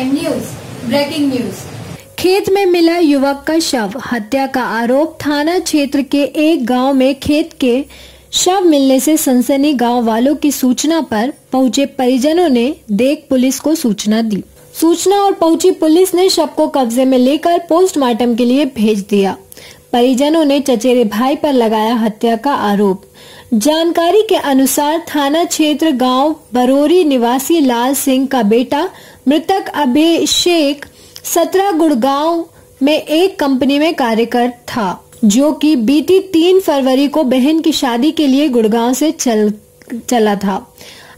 Time news breaking news. खेत में मिला युवक का शव, हत्या का आरोप। थाना क्षेत्र के एक गांव में खेत के शव मिलने से सनसनी। गांव वालों की सूचना पर पहुंचे परिजनों ने देख पुलिस को सूचना दी। सूचना और पहुंची पुलिस ने शव को कब्जे में लेकर पोस्टमार्टम के लिए भेज दिया। परिजनों ने चचेरे भाई पर लगाया हत्या का आरोप। जानकारी के अनुसार थाना क्षेत्र गांव बरोरी निवासी लाल सिंह का बेटा मृतक अभिषेक 17 गुड़गांव में एक कंपनी में कार्यरत था, जो कि बीती 3 फरवरी को बहन की शादी के लिए गुड़गांव से चला था।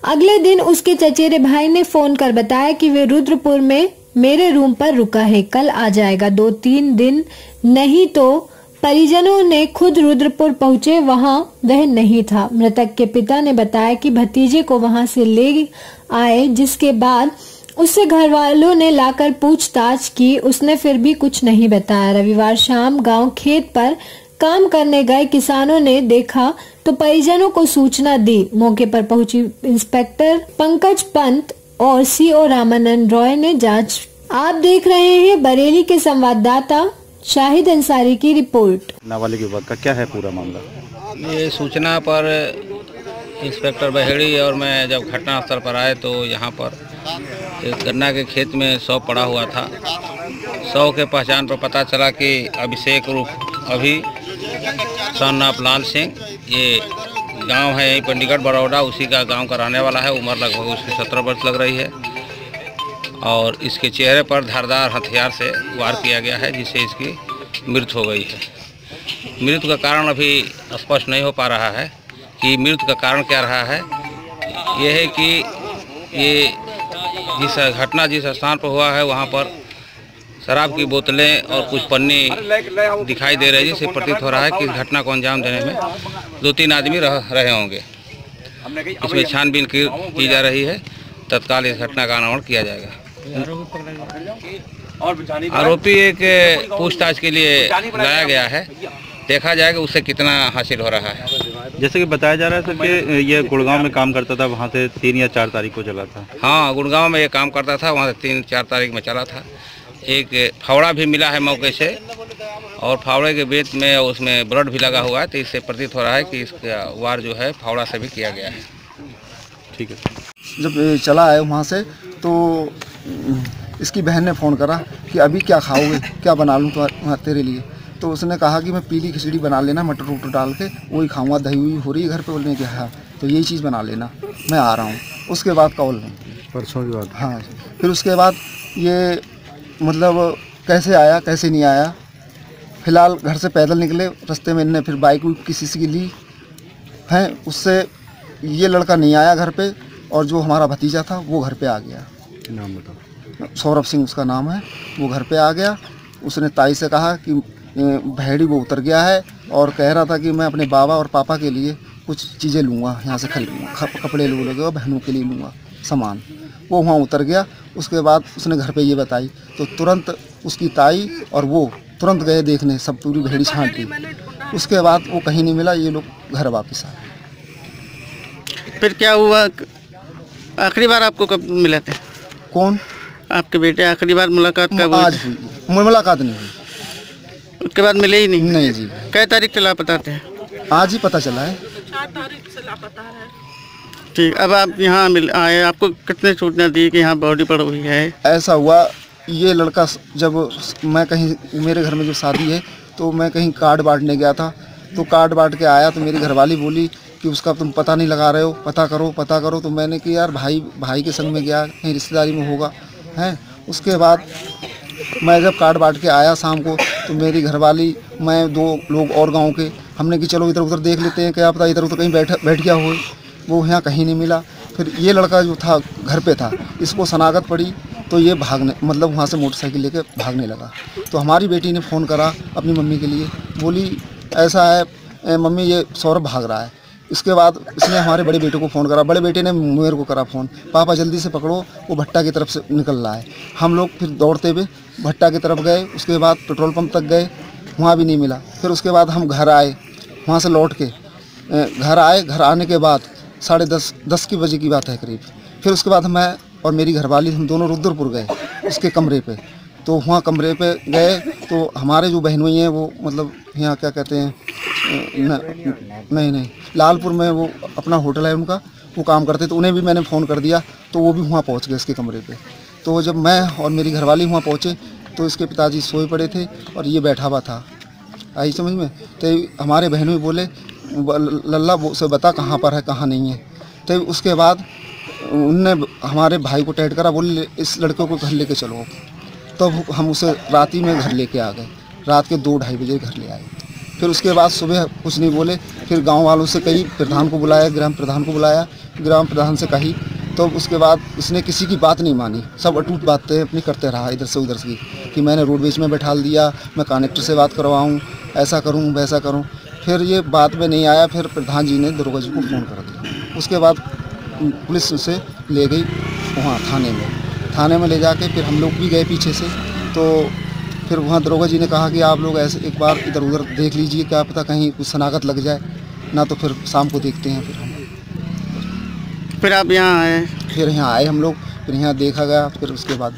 अगले दिन उसके चचेरे भाई ने फोन कर बताया कि वे रुद्रपुर में मेरे रूम पर रुका है, कल आ जाएगा। 2-3 दिन नहीं तो परिजनों ने खुद रुद्रपुर पहुंचे, वहां वह नहीं था। मृतक के पिता ने बताया कि भतीजे को वहां से ले आए, जिसके बाद उससे घर वालों ने लाकर पूछताछ की। उसने फिर भी कुछ नहीं बताया। रविवार शाम गांव खेत पर काम करने गए किसानों ने देखा तो परिजनों को सूचना दी। मौके पर पहुंची इंस्पेक्टर पंकज पंत और सीओ रामानंद रॉय ने जांच। आप देख रहे हैं बरेली के संवाददाता शाहिद अंसारी की रिपोर्ट। नाबालिग युवक का क्या है पूरा मामला? ये सूचना पर इंस्पेक्टर बहेड़ी और मैं जब घटनास्थल पर आए तो यहाँ पर एक गन्ना के खेत में शव पड़ा हुआ था। शव के पहचान पर पता चला कि अभिषेक उर्फ अभी सन ऑफ लाल सिंह, ये गांव है यहीं पंडीगढ़ बड़ौदा, उसी का गांव का रहने वाला है। उम्र लगभग उसकी 17 वर्ष लग रही है और इसके चेहरे पर धारदार हथियार से वार किया गया है, जिससे इसकी मृत्यु हो गई है। मृत्यु का कारण अभी स्पष्ट नहीं हो पा रहा है कि मृत्यु का कारण क्या रहा है। यह है कि ये जिस घटना जिस स्थान पर हुआ है वहाँ पर शराब की बोतलें और कुछ पन्नी दिखाई दे रही है, जिससे प्रतीत हो रहा है कि इस घटना को अंजाम देने में 2-3 आदमी रहे होंगे। इसमें छानबीन की जा रही है, तत्काल इस घटना का अनावरण किया जाएगा। आरोपी एक पूछताछ के लिए लाया गया है, देखा जाएगा उससे कितना हासिल हो रहा है। जैसे कि बताया जा रहा है सर कि ये गुड़गांव में काम करता था, वहाँ से 3 या 4 तारीख को चला था। हाँ, गुड़गांव में ये काम करता था, वहाँ से 3-4 तारीख में चला था। एक फावड़ा भी मिला है मौके से और फावड़े के बेत में उसमें ब्लड भी लगा हुआ है, तो इससे प्रतीत हो रहा है कि इसका वार जो है फावड़ा से भी किया गया है। ठीक है। जब चला है वहाँ से तो इसकी बहन ने फ़ोन करा कि अभी क्या खाओगे, क्या बना लूँ तो तेरे लिए। तो उसने कहा कि मैं पीली खिचड़ी बना लेना, मटर वटर डाल के वही खाऊंगा, दही हुई हो रही है घर पे। बोलने कि हाँ, तो यही चीज़ बना लेना, मैं आ रहा हूँ। उसके बाद कॉल नहीं, परसों की बात। हाँ, फिर उसके बाद ये मतलब कैसे आया कैसे नहीं आया। फ़िलहाल घर से पैदल निकले, रास्ते में इनने फिर बाइक किसी की ली है, उससे ये लड़का नहीं आया घर पे और जो हमारा भतीजा था वो घर पे आ गया। नाम बताओ। सौरभ सिंह उसका नाम है। वो घर पे आ गया। उसने ताई से कहा कि बहेड़ी वो उतर गया है और कह रहा था कि मैं अपने बाबा और पापा के लिए कुछ चीज़ें लूँगा, यहाँ से खरीदूँगा, कपड़े लूँगा, बहनों के लिए लूँगा सामान। वो वहाँ उतर गया। उसके बाद उसने घर पे ये बताई तो तुरंत उसकी ताई और वो तुरंत गए देखने, सब पूरी बहेड़ी छांट ली। उसके बाद वो कहीं नहीं मिला, ये लोग घर वापस आए। फिर क्या हुआ? आखिरी बार आपको कब मिले थे? कौन? आपके बेटे आखिरी बार मुलाकात कब हुई? आज हुई, मुलाकात नहीं हुई। उसके बाद मिले ही नहीं? नहीं जी। कई तारीख से लापता थे? आज ही पता चला है। 4 तारीख से लापता है। ठीक, अब आप यहाँ आए, आपको कितने सूचना दी कि यहाँ बॉडी पड़ी हुई है? ऐसा हुआ, ये लड़का जब मैं कहीं मेरे घर में जो शादी है तो मैं कहीं कार्ड बांटने गया था, तो कार्ड बांट के आया तो मेरी घरवाली बोली कि उसका तुम पता नहीं लगा रहे हो, पता करो। तो मैंने कि यार भाई के संग में गया, कहीं रिश्तेदारी में होगा हैं। उसके बाद मैं जब कार्ड बांट के आया शाम को तो मेरी घरवाली, मैं 2 लोग और गांव के, हमने कि चलो इधर उधर देख लेते हैं, क्या पता इधर उधर कहीं बैठ गया हो। वो यहाँ कहीं नहीं मिला। फिर ये लड़का जो था घर पे था, इसको शनाख्त पड़ी तो ये भागने, मतलब वहाँ से मोटरसाइकिल लेके भागने लगा। तो हमारी बेटी ने फ़ोन करा अपनी मम्मी के लिए, बोली ऐसा है मम्मी, ये सौरभ भाग रहा है। इसके बाद इसने हमारे बड़े बेटे को फ़ोन करा, बड़े बेटे ने मेरे को करा फ़ोन, पापा जल्दी से पकड़ो, वो भट्टा की तरफ से निकल रहा है। हम लोग फिर दौड़ते हुए भट्टा की तरफ गए। उसके बाद पेट्रोल पंप तक गए, वहाँ भी नहीं मिला। फिर उसके बाद हम घर आए, वहाँ से लौट के घर आए। घर आने के बाद 10:30 की बजे की बात है करीब। फिर उसके बाद मैं और मेरी घरवाली, हम दोनों रुद्रपुर गए उसके कमरे पे। तो वहाँ कमरे पे गए तो हमारे जो बहनोई हैं वो मतलब यहाँ क्या कहते हैं, नहीं लालपुर में वो अपना होटल है उनका, वो काम करते, तो उन्हें भी मैंने फ़ोन कर दिया तो वो भी वहाँ पहुँच गए इसके कमरे पे। तो जब मैं और मेरी घरवाली वहाँ पहुँचे तो इसके पिताजी सोए पड़े थे और ये बैठा हुआ था, आई समझ में। तो हमारे बहनों बोले लल्ला वो से बता कहाँ पर है कहाँ नहीं है। तो उसके बाद उनने हमारे भाई को टैट करा, बोले इस लड़के को घर लेके चलो। तब तो हम उसे रात ही में घर लेके आ गए, रात के 2-2:30 बजे घर ले आए। फिर उसके बाद सुबह कुछ नहीं बोले, फिर गांव वालों से कही, प्रधान को बुलाया, ग्राम प्रधान को बुलाया, ग्राम प्रधान से कही, तो उसके बाद उसने किसी की बात नहीं मानी, सब अटूट बातें अपनी करते रहा इधर से उधर से कि मैंने रोडवेज में बैठा दिया, मैं कनेक्टर से बात करवाऊँ, ऐसा करूँ वैसा करूँ। फिर ये बात में नहीं आया, फिर प्रधान जी ने दरोगा जी को फ़ोन कर दिया। उसके बाद पुलिस उसे ले गई वहाँ थाने में ले जाके फिर हम लोग भी गए पीछे से। तो फिर वहाँ दरोगा जी ने कहा कि आप लोग ऐसे एक बार इधर उधर देख लीजिए, क्या पता कहीं कुछ शनाख्त लग जाए ना, तो फिर शाम को देखते हैं। फिर आप यहाँ आए? फिर यहाँ आए हम लोग, फिर यहाँ देखा गया, फिर उसके बाद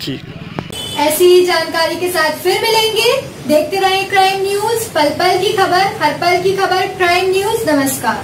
ठीक। ऐसी ही जानकारी के साथ फिर मिलेंगे। देखते रहें क्राइम न्यूज, पल पल की खबर, हर पल की खबर। क्राइम न्यूज, नमस्कार।